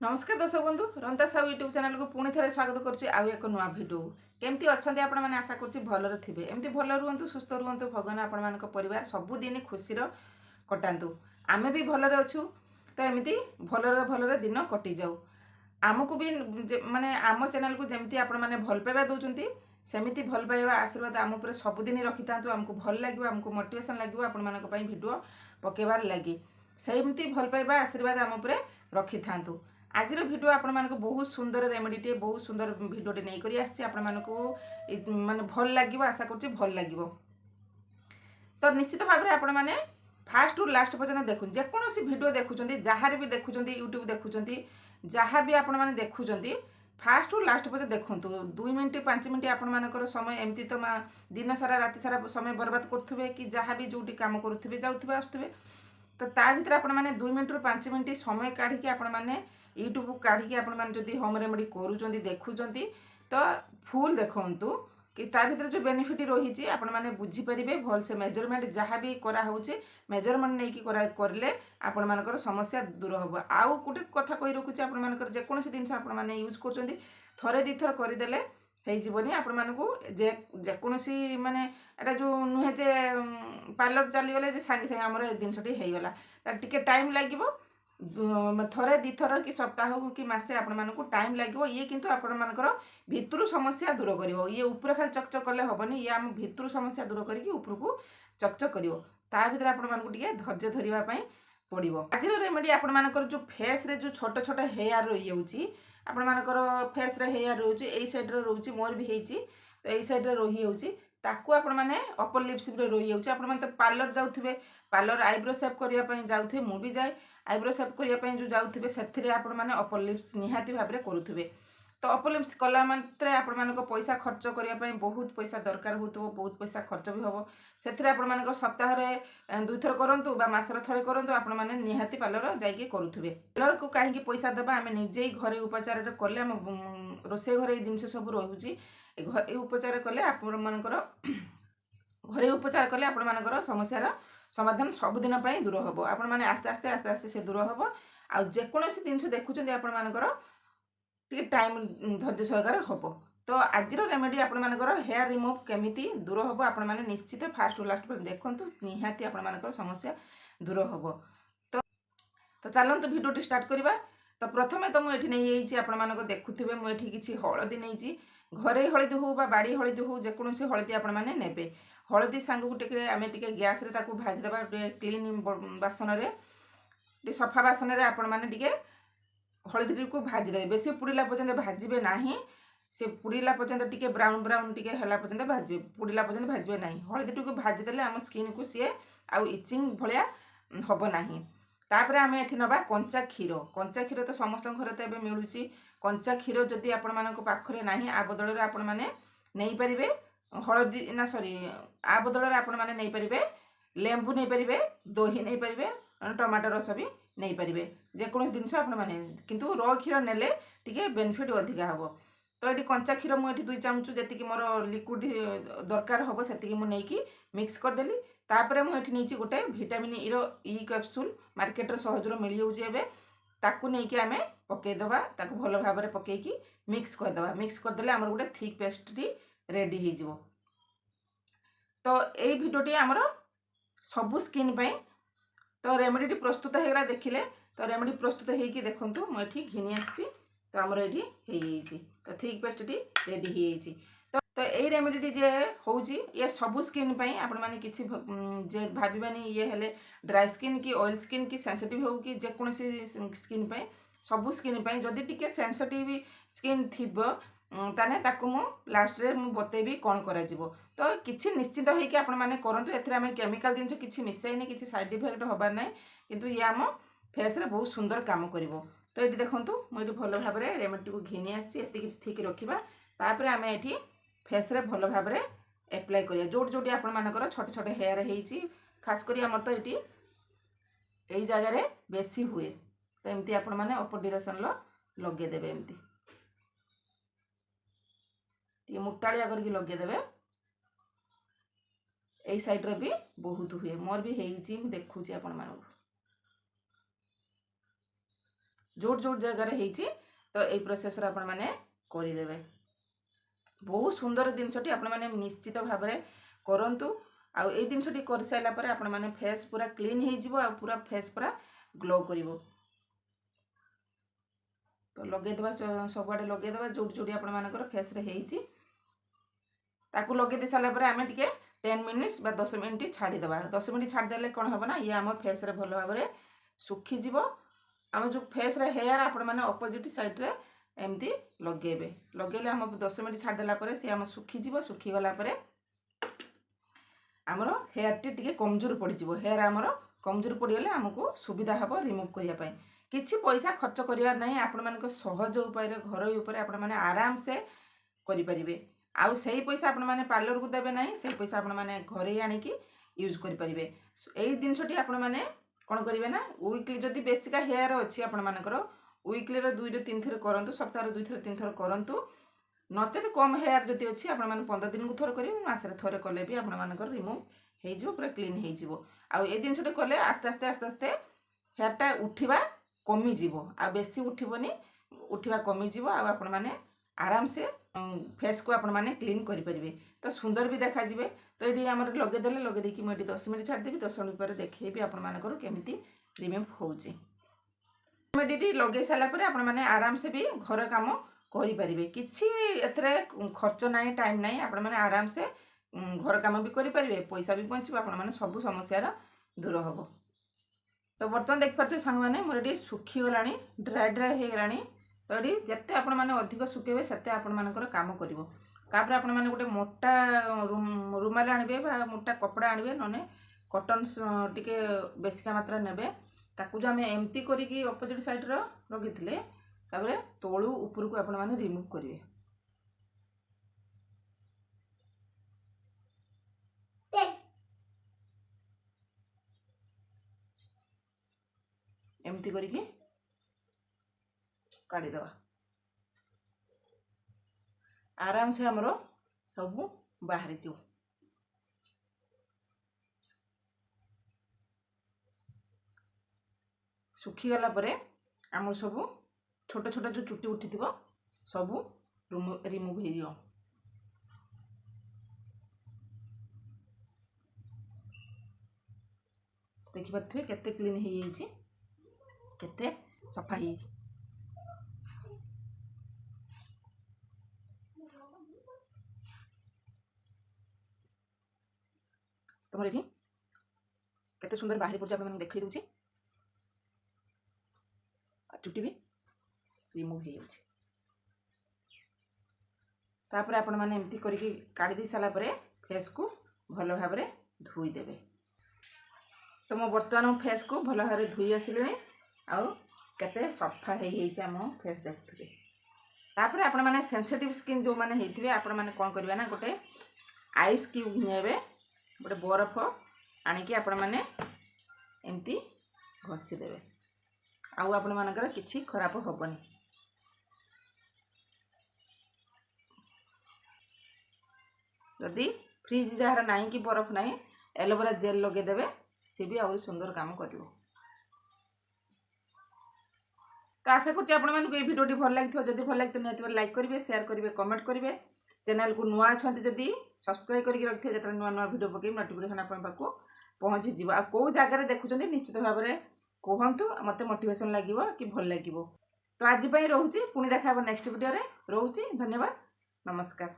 नमस्कार दर्शक बंधु रंता साहू यूट्यूब चैनल को पुणी थे स्वागत करुच्ची आउ एक नुआ भिडियो केमती अच्छा आपण मैंने आशा करुच्ची भलरे थे एमती भल रुहतु सुस्थ रुहतु भगवान आपण मान परिवार सबुदिन खुशीर कटातु आमे भी भलरे अच्छु तो एमती भलरे दिन कटि जाऊ आमको भी माने आम चैनल को जमती आपण मैंने भल पाइबा दौरान सेमती भल पाइबा आशीर्वाद आम उपर सबुदिन रखि था आमको भल लगे आमको मोटिवेशन लगे आपण मान भिडियो पकेबार लगी सेमती भल पाइबा आशीर्वाद आम उपर रखि था आज भिडियो आपण मानक बहुत सुंदर रेमेडीटे बहुत सुंदर भिडियोटे नहीं करी आसी आपण मानक माने भल लगे आशा करुच्ची भल लगे तो निश्चित भाव में आपण मैंने फास्ट रु लास्ट पर्यटन देखुन जेकोसी भिडियो देखुं जहाँ भी देखुं यूट्यूब देखुं जहाँ भी आपण मैंने देखुं फास्ट रु लास्ट पर्यटन देखु 2 मिनट 5 मिनट आपण मानकर समय एमती तो दिन सारा राति सारा समय बर्बाद करुवे कि जहाँ भी जो कम करुवे जाऊे आसुवे तो ता भर आपण मैंने 2 मिनट रु 5 मिनट समय काढ़ी आपण मैंने यूट्यूब काढ़ी आपण मैंने जदि होम रेमेडी करूँ देखुं तो फुल देखु कि ता भर जो बेनिफिट रही आपण मैंने बुझीपारे भल से मेजरमेंट जहाँ भी कराऊे मेजरमेंट नहीं करें आपण मानकर समस्या दूर हम आउ गोटे कथा कही रखुच्छे आपण मानकर जेकोसी जिन आपण मैंने यूज कर थरे दी थर करदेले होनी आपण मानकू जेकोसी माने एटा जो नुहे जे पार्लर चलीगले जे सांगे सांगे आमर जिनसटी होगला टिके टाइम लगे थरे दी थर कि सप्ताह कि मासे आपण मानकू टाइम लगे ये किंतु आपण मानकर भितरु समस्या दूर करिवो ये ऊपर खाली चकचक कले हबनी ये आम भितरु समस्या दूर करके ऊपर को चकचक करिवो ता भीतर आपण मानकू टिके धैर्य धरिबा पई पड़िवो आज रेमेडी आपण मानकर जो फेस रे जो छोट छोट हेयर रही जाउची आपण मानकर फेस रे हेयर रोची एई साइड रे रोची मोर भी हेची तो एई साइड रे रही जाउची ताकू आपण माने अपर लिप्स रे रही जाउची आपण माने तो पार्लर जाउथिबे पार्लर आईब्रो शेप करिया पई जाउथिबे मु भी जाय आईब्रो शेप करिया पई जो जाउथिबे सेथिरे आपण माने अपर लिप्स निहाती भाबरे करूथिबे तो अपर लिप्स कला मात्रे आपण मानको पैसा खर्च करिया पई बहुत पैसा दरकार होतबो बहुत पैसा खर्च भी हबो सेथिरे आपण मानको सप्ताह रे 2 थर करंतु बा मासर थरे करंतु आपण माने निहाती पार्लर जाइके करूथिबे पार्लर को काहेकि पैसा दबा आमे निजे घरे उपचार रे करले हम रोसे घरे जिंस सब रहुची घरे उपचार कले आपण मानकर घरे उपचार कले आपण मानकर समस्या समाधान सबुदिन पाई दूर हम आपण माने आस्ते आस्ते आस्ते आस्ते से दूर हम आ जेकोसी जिनस देखुं आपण मानकर टिके टाइम धैर्य सहकार हम तो आज रेमेडी आपण मानकर हेयर रिमूव केमिति दूर हम आपण माने निश्चित फास्ट लास्ट पर देखंतु निहाती आपण मानकर समस्या दूर हम तो चलतु भिडियो स्टार्ट करवा तो प्रथमे तो मुझे नहीं आपण मानक देखुवे मुझे किसी हलदी नहीं घरे हलदी हो बाड़ी हलदी हो जेकोसी हलदी आपण माने नेबे हलदी सांग को टिके आमे टिके गैस रे ताकू भाजीदेबा क्लीन बासन रे सफा बासन रे आपण माने टिके हलदी को भाजीदेबे बेसी पुड़ीला पर्यंत भाजबे नाही से पुड़ीला पर्यंत टिके ब्राउन ब्राउन टिके हला पर्यंत भाजबे पुड़ीला पर्यंत भाजबे नाही हलदी को भाजीदेले आम स्किन को सी आउ इचिंग भलिया हबो नाही तापर आमे एठी नबा कंचा क्षीर तो समस्त घर तो एबे मिलुची कंचा क्षीर जदि आपण मानक पाखरे नाही आ बदल रे आपण माने नै परिबे हलदी ना सॉरी आ बदल रे आपण माने नै परिबे लेंबू नै परिबे दही नै परिबे टमाटो रस भी नै परिबे जे कोनो जिंस आपण माने किंतु रो क्षीर नेले टिके बेनिफिट अधिका हबो तो ये कंचा क्षीर मुझे 2 चामच जी मोर लिक्विड दरकार हम से मुझे मिक्स करदेली तापर मुझे नहीं गोटे विटामिन ई कैप्सूल मार्केट सहज मिल जाऊे ताकू नहीं आम पकईदबा भल भाव में पकईकी मिक्स करदे मिक्स करदे आम गोटे थिक पेस्ट्री रेडी हो तो यही भिडियोटी आमर सबू स्किन तो रेमेडी प्रस्तुत होगा देखिले तो रेमेडी प्रस्तुत होगी देखूँ मुझे घिनी आसी तो आमर ये तो थिक पेस्टटी रेडी हो तो यही रेमेडी जे हूँ ये सबू स्किन आपण मैंने किसी जे भावानी ये हेले ड्राई स्किन कि ऑयल स्किन कि सेंसिटिव हो कि जेकोसी स्किन सबू स्किन जदि टिके सेंसिटिव स्किन थी ताने ताकू मु लास्ट रे मु बतेबी कौन करा जीवो तो किछि निश्चित होइके आपण माने करंतु एथरे हम केमिकल जिंस किछि मिसाइने किछि साइड इफेक्ट होबार नै किंतु ये आम फेस रे बहुत सुंदर काम करिवो तो ये देखंतु मुझे भल भाव में रेमेडी को घिनी आसी एति ठीक रखिबा तापर आमे एठी फेस रे भल भाव में एप्लाई करिया जोट जोटी आपण मानकर छोटे छोटे हेयर हेइची खास करी हमर तो एठी एई जगह रे बेसी हुए तो एमती आपण माने अपर डायरेक्शन लो लगे देबे एमती ये मुटालिया करके लगे देबे एई साइड रे भी बहुत हुए मोर भी हेइची देखुची आपण मानक जोट जोट जगह होती तो यही प्रोसेस आपण मैंने करदेवे। बहुत सुंदर जिनसटी आपण मैंने निश्चित भाव में करंतु। आउ ए जिनसटी कर साइला परे आपण मैंने फेस पूरा क्लीन हो जिवो आ पूरा फेस पूरा ग्लो करिवो। तो लगेदेवा सबुआडे लगेदेवा जोटी जोटी आपण मानकर फेस रे हेइची ताकू लगे दे साला परे आमे टिके 10 मिनिट्स बा 10 मिनिट छाड़ी देबा। 10 मिनिट छाड़ी देले कोन हबो ना ये हम फेस रे भलो भाबरे सुखी जिवो। हम जो फेस रे हेयर आपण माने ऑपोजिट साइड रे एमती लगेबे। लगेले हम 10 मिनिट छाड़ देला परे से हम सुखी जिवो। सुखी गला परे हमरो हेयर टी टिके कमजोर पड़ी जिवो। हेयर हमरो कमजोर पड़ी गले हमको सुविधा हबो रिमूव करिया पई। किछि पैसा खर्च करिया नाही। आपण मानको सहज उपाय रे घर ऊपर आपण माने आराम से करि परिबे। आउ सही पैसा आपण माने पार्लर को देबे नाही। सही पैसा आपण माने घरे आनी की यूज करि परिबे। एई दिनसटी आपण माने कोन करिवे ना वीकली जदी बेसिका हेयर अछि आपण मानकर वीकली रो 2 रो 3 थर करंतु। सप्ताह रो 2 थर 3 थर करंतु। नचेत कम हेयर जदी अछि आपण माने 15 दिन को थर करिवे। मास रे थरे कले भी आपण मानकर रिमूव हे जिवो पूरा क्लीन हे जिवो। आ ए दिनसटी कले आस्ते आस्ते हेयर टा उठिबा कमी जिवो। आ बेसी उठिबोनी उठिबा कमी जिवो। आ आपण माने आराम से फेस को आपण माने क्लीन करि परिबे। तो सुंदर भी देखा जिवे। तो ये हमर लगे देले लगे देकी म 10 मिनिट छाड़ देबी। 10 मिनिट पर देखैबी आपण मानकर केमिति रिमूव होउची। मेडिटी लगे साला पर आपण माने आराम से भी घर काम करि परिबे। किछि एथरे खर्च नाही टाइम नाही। आपण माने आराम से घर काम भी करि परिबे। पैसा भी बंचिबो। आपण माने सब समस्या रा दूर होबो। तो बर्तमान देख पारते संग माने मोर एडी सुखी गलानी ड्राई हे गलानी। तो ये जिते आपण मैंने अधिक सुखेबे से आपण मानकर काम करिवो। तापर आपण मैंने गोटे मोटा रुमाल आनिबे बा मोटा कपड़ा आनिबे नने कॉटन टिके बेसिका मात्रा नेबे। ताकू जो आमे एम्प्टी करिकी ऑपोजिट साइड रो रगिथिले तापर तोळू ऊपर को आपण माने रिमूव करिवे। एम्प्टी करिकी काढ़ी दवा। आराम से हमरो सब बाहरी दियो। सुखी गला परे हमर सब छोट छोट जो चुटी उठी थिबो सब रिमूव हे दियो। देखि पारथिबे केते क्लीन हे येछि केते सफा हे। तुमर एठी केते सुंदर बाहरी पड़ आपण देखै दउछि। चुटी भी रिमूव हे जाउछि। तापर आपण माने एम्प्टी करिकी काढी दै साला परे फेस को भलो भाबरे धोई देबे। तो मो वर्तमान फेस को भलो भाबरे धोई आसिलेनी। आ केते सफा हे हेछि हम फेस देखथि। तापर आपण माने सेंसिटिव स्किन जो माने हेथिबे आपण माने कोन करबे ना गोटे आइस क्यूब नेबे। गोटे बरफ आनिकी आपण माने एम्प्टी घसी देबे। आउ आपण मानकर किछि खराब होबनी। जदि फ्रिज जहार नाही कि बरफ नाही एलोवेरा जेल लगे देबे से भी और सुंदर काम करिवो। तो आशा करछि आपण मानकु ए वीडियोटी भल लागिथो। जदि भल लागितो नियत लाइक करिवे शेयर करिवे कमेंट करिवे। चैनल को नुआ छथि जदि सब्सक्राइब करके रखिथे जतरा नुआ नुआ वीडियो पके नोटिफिकेशन आपण पाको पहुंची जीव। आ को जगह रे देखुचंदी निश्चित भाव में कहंतु मते मोटिवेशन लागिवो कि भल लागिवो। तो आज पई रहउची पुनी देखाबो नेक्स्ट वीडियो रे। रहउची धन्यवाद नमस्कार।